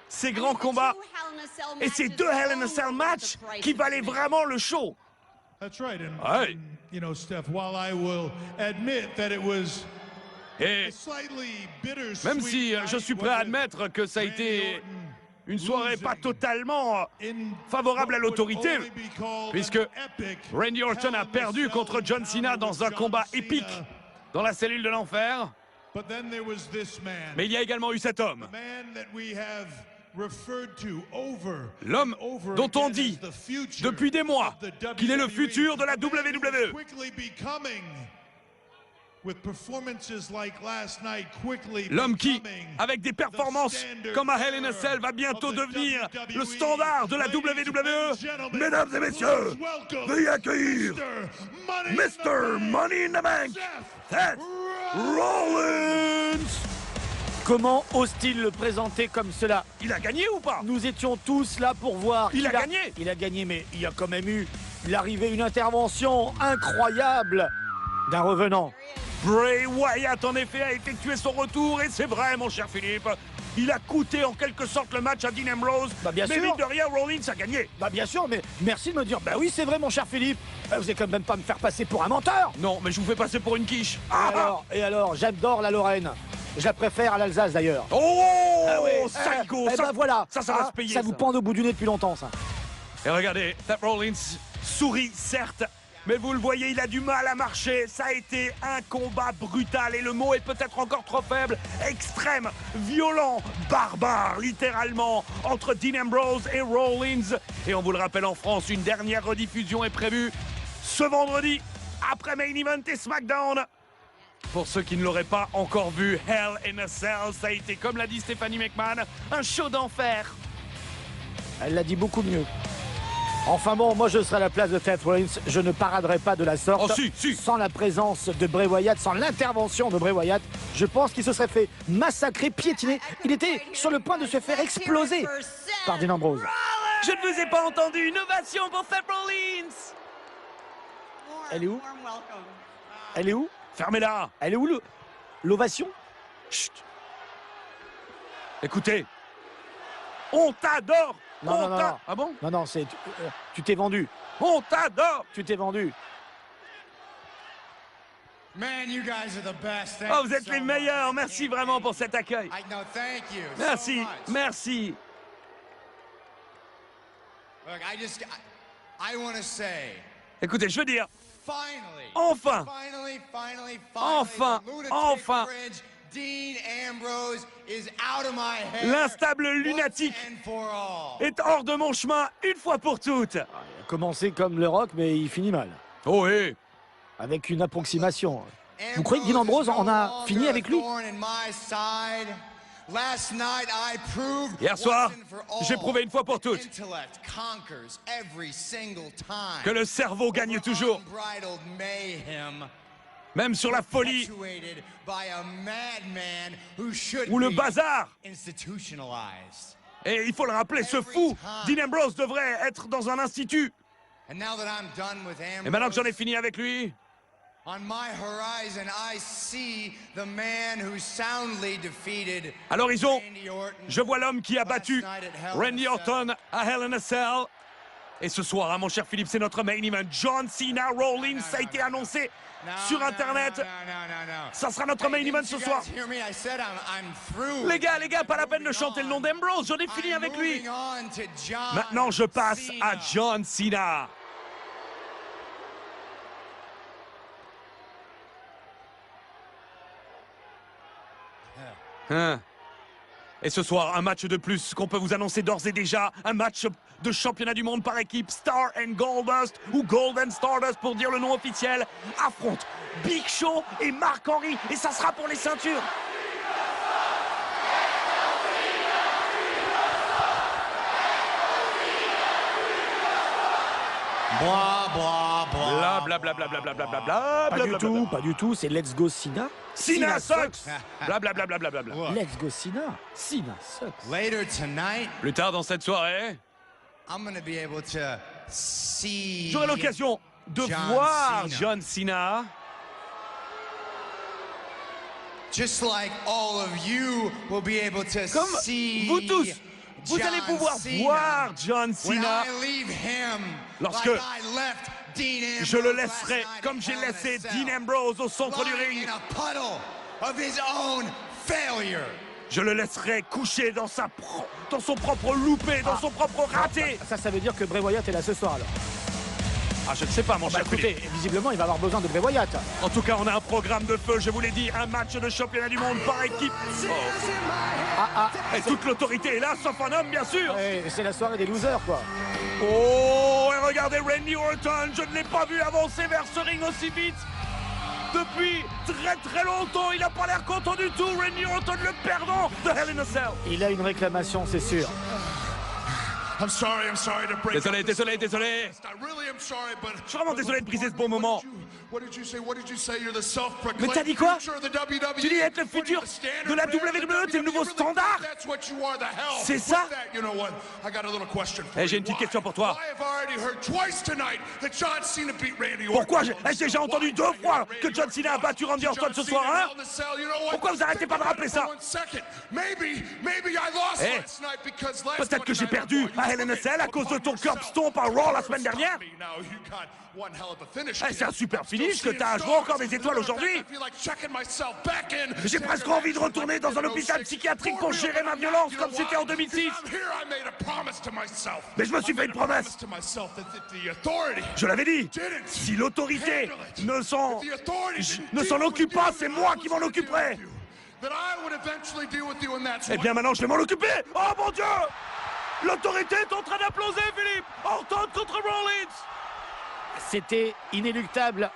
ces grands combats et ces 2 Hell in a Cell matchs qui valaient vraiment le show. That's right. Ouais. You know, Steph, while I will admit that it was Et slightly bittersweet, même si je suis prêt à admettre que ça a été une soirée pas totalement favorable à l'autorité, puisque Randy Orton a perdu contre John Cena dans un combat épique dans la cellule de l'enfer. Mais il y a également eu cet homme, l'homme dont on dit depuis des mois qu'il est le futur de la WWE. L'homme qui, avec des performances comme à Hell in a Cell, va bientôt devenir le standard de la WWE. Mesdames et messieurs, veuillez accueillir Mr. Money in the Bank, Seth Rollins. Comment ose-t-il le présenter comme cela? Il a gagné ou pas? Nous étions tous là pour voir. Il a gagné. Il a gagné, mais il y a quand même eu l'arrivée, une intervention incroyable d'un revenant. Bray Wyatt, en effet, a effectué son retour, et c'est vrai, mon cher Philippe, il a coûté en quelque sorte le match à Dean Ambrose, bien mais sûr. mine de rien, Rollins a gagné. Bien sûr, mais merci de me dire, oui, c'est vrai, mon cher Philippe. Vous allez quand même pas me faire passer pour un menteur. Non, mais je vous fais passer pour une quiche. Et alors, j'adore la Lorraine. Je la préfère à l'Alsace, d'ailleurs. Oh, ouais, psycho, voilà. Ça va se payer. Ça vous pend au bout du nez depuis longtemps, ça. Et regardez, Seth Rollins sourit, certes, mais vous le voyez, il a du mal à marcher. Ça a été un combat brutal, et le mot est peut-être encore trop faible. Extrême, violent, barbare, littéralement, entre Dean Ambrose et Rollins. Et on vous le rappelle, en France, une dernière rediffusion est prévue ce vendredi, après Main Event et SmackDown. Pour ceux qui ne l'auraient pas encore vu, Hell in a Cell, ça a été, comme l'a dit Stephanie McMahon, un show d'enfer. Elle l'a dit beaucoup mieux. Enfin bon, moi je serai à la place de Seth Rollins, je ne paraderai pas de la sorte. Oh, si. Sans la présence de Bray Wyatt, sans l'intervention de Bray Wyatt, je pense qu'il se serait fait massacrer, piétiner. Il était sur le point de se faire exploser par Dean Ambrose. Je ne vous ai pas entendu, une ovation pour Seth Rollins. Elle est où? Elle est où? Fermez-la. Elle est où l'ovation? Chut. Écoutez, on t'adore. Non. Ah bon? Non, tu t'es vendu. On t'adore. Tu t'es vendu. Man, you guys are the best. Thank Oh, vous you êtes so les much. meilleurs. Merci vraiment pour cet accueil. No, thank you Merci, so much. merci. Look, I want to say, Écoutez, je veux dire, finally, enfin, enfin, Enfin, enfin. Dean Ambrose is out of my hair. L'instable lunatique once and for all. est hors de mon chemin une fois pour toutes. Il a commencé comme le Rock, mais il finit mal. Oh oui. Avec une approximation. Vous croyez que Dean Ambrose en a fini avec lui? Hier soir, j'ai prouvé une fois pour toutes que le cerveau gagne toujours, même sur la folie ou le bazar. Et il faut le rappeler, ce fou, Dean Ambrose, devrait être dans un institut. Et maintenant que j'en ai fini avec lui, à l'horizon, je vois l'homme qui a battu Randy Orton à Hell in a Cell. Et ce soir, hein, mon cher Philippe, c'est notre main event. John Cena Rollins, ça a été annoncé sur Internet. Ça sera notre main event ce soir. Les gars, pas la peine de chanter le nom d'Ambrose, j'en ai fini avec lui. Maintenant, je passe à John Cena. Et ce soir, un match de plus qu'on peut vous annoncer d'ores et déjà. Un match de championnat du monde par équipe. Star and Goldust, ou Golden Stardust pour dire le nom officiel, affrontent Big Show et Mark Henry. Et ça sera pour les ceintures. Pas du tout, c'est Let's Go Cena. Cena sucks. Blablabla. Let's Go Cena. Cena sucks. Later tonight, Plus tard dans cette soirée, I'm gonna be able to see. j'aurai l'occasion de John voir Cena. John Cena just like all of you will be able to Comme see vous tous, vous John allez pouvoir Cena. voir John When Cena. I leave him, Lorsque like I left Dean Ambrose je le last laisserai night comme in j'ai Hell in a laissé Cell, Dean Ambrose au centre du lying ring. in a puddle of his own failure. Je le laisserai coucher dans son propre loupé, dans son propre raté. Ça veut dire que Bray Wyatt est là ce soir alors. Ah, je ne sais pas, mon cher Écoutez, Philippe. visiblement il va avoir besoin de Bray Wyatt. En tout cas, on a un programme de feu, je vous l'ai dit, un match de championnat du monde par équipe. Et toute l'autorité est là, sauf un homme, bien sûr. Ouais, c'est la soirée des losers quoi. Oh, et regardez Randy Orton, je ne l'ai pas vu avancer vers ce ring aussi vite. Depuis très longtemps, il n'a pas l'air content du tout. Randy Orton, le perdant de Hell in a Cell. Il a une réclamation, c'est sûr. I'm sorry to break Désolé. I really am sorry, but Je suis vraiment désolé de briser ce bon moment. What did you say? You're the self-proclaimed Mais t'as dit quoi? future of the WWE. Tu dis être le futur de la WWE, t'es le nouveau standard. That's what you are, the hell. C'est ça? With that, you know what? I got a little question for Eh, you. j'ai une petite Why? question pour toi. I have already heard twice tonight that John Cena beat Randy Orton. Pourquoi j'ai déjà entendu 2 fois que John Cena a battu Randy Orton ce soir, hein? Pourquoi vous arrêtez pas de rappeler ça? Eh, peut-être que j'ai perdu à Hell in a Cell à cause de ton curb stomp à Raw la semaine dernière. Eh, c'est un super finish que t'as. Je vois encore des étoiles aujourd'hui. J'ai presque envie de retourner dans un hôpital psychiatrique pour gérer ma violence comme c'était en 2006. Mais je me suis fait une promesse. Je l'avais dit. Si l'autorité ne s'en occupe pas, c'est moi qui m'en occuperai. Eh bien maintenant je vais m'en occuper. Oh mon Dieu! L'autorité est en train d'imploser, Philippe. Orton contre Rollins. C'était inéluctable.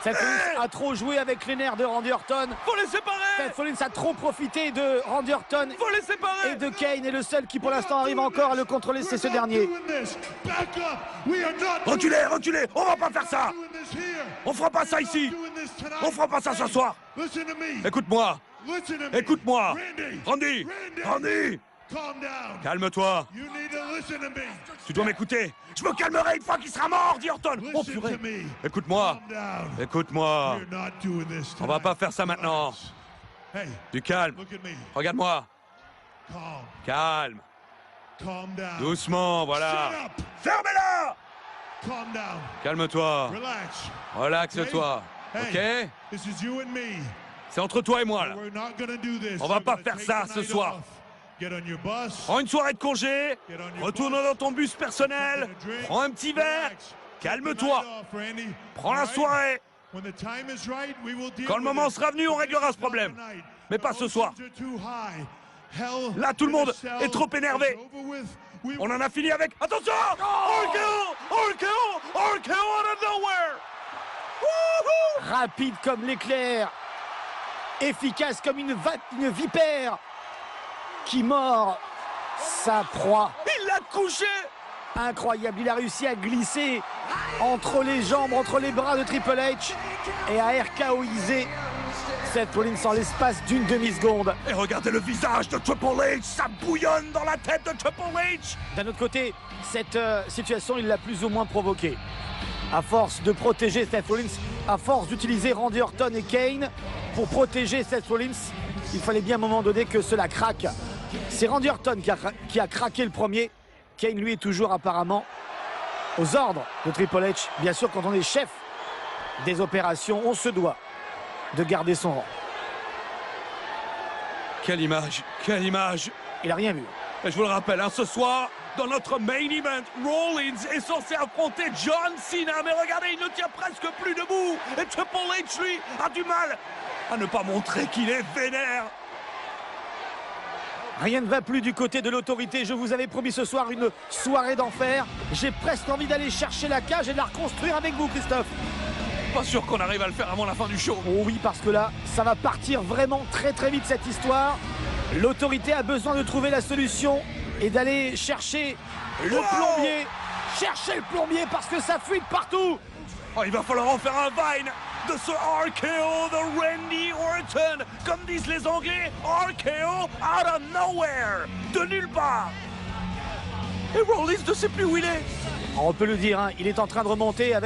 Seth Rollins a trop joué avec les nerfs de Randy Orton. Faut les séparer. Seth Rollins a trop profité de Randy Orton Faut les séparer. et de Kane. Et le seul qui pour l'instant arrive encore à le contrôler, c'est ce dernier. Reculez. On va pas faire ça. On fera pas ça ici. On fera pas ça ce soir. Écoute-moi. Randy. Calme-toi. Tu dois m'écouter. Je me calmerai une fois qu'il sera mort, dit Orton. Oh purée. Écoute-moi. On va pas faire ça maintenant. Du calme. Regarde-moi. Calme. Doucement, voilà. Fermez-la. Calme-toi. Relaxe-toi. Ok? C'est entre toi et moi, là. On va pas faire ça ce soir. Prends une soirée de congé, retourne dans ton bus personnel, prends un petit verre, calme-toi, prends la soirée. Quand le moment sera venu, on réglera ce problème. Mais pas ce soir. Là, tout le monde est trop énervé. On en a fini avec... Attention! RKO out of nowhere! Wouhou! Rapide comme l'éclair, efficace comme une vipère qui mord sa proie. Il l'a couché! Incroyable, il a réussi à glisser entre les jambes, entre les bras de Triple H et à RKOiser Seth Rollins en l'espace d'une demi-seconde. Et regardez le visage de Triple H, ça bouillonne dans la tête de Triple H! D'un autre côté, cette situation, il l'a plus ou moins provoquée. À force de protéger Seth Rollins, à force d'utiliser Randy Orton et Kane pour protéger Seth Rollins, il fallait bien à un moment donné que cela craque. C'est Randy Orton qui a craqué le premier. Kane, lui, est toujours apparemment aux ordres de Triple H. Bien sûr, quand on est chef des opérations, on se doit de garder son rang. Quelle image! Il n'a rien vu. Et je vous le rappelle, hein, ce soir, dans notre main event, Rollins est censé affronter John Cena. Mais regardez, il ne tient presque plus debout. Et Triple H, lui, a du mal à ne pas montrer qu'il est vénère. Rien ne va plus du côté de l'autorité. Je vous avais promis ce soir une soirée d'enfer. J'ai presque envie d'aller chercher la cage et de la reconstruire avec vous, Christophe. Pas sûr qu'on arrive à le faire avant la fin du show. Oh oui, parce que là, ça va partir vraiment très vite cette histoire. L'autorité a besoin de trouver la solution et d'aller chercher le plombier. Chercher le plombier parce que ça fuit de partout. Oh, il va falloir en faire un Vine de ce RKO de Randy Orton. Comme disent les Anglais, RKO out of nowhere. De nulle part. Et Rollins ne sait plus où il est. On peut le dire, hein, il est en train de remonter avec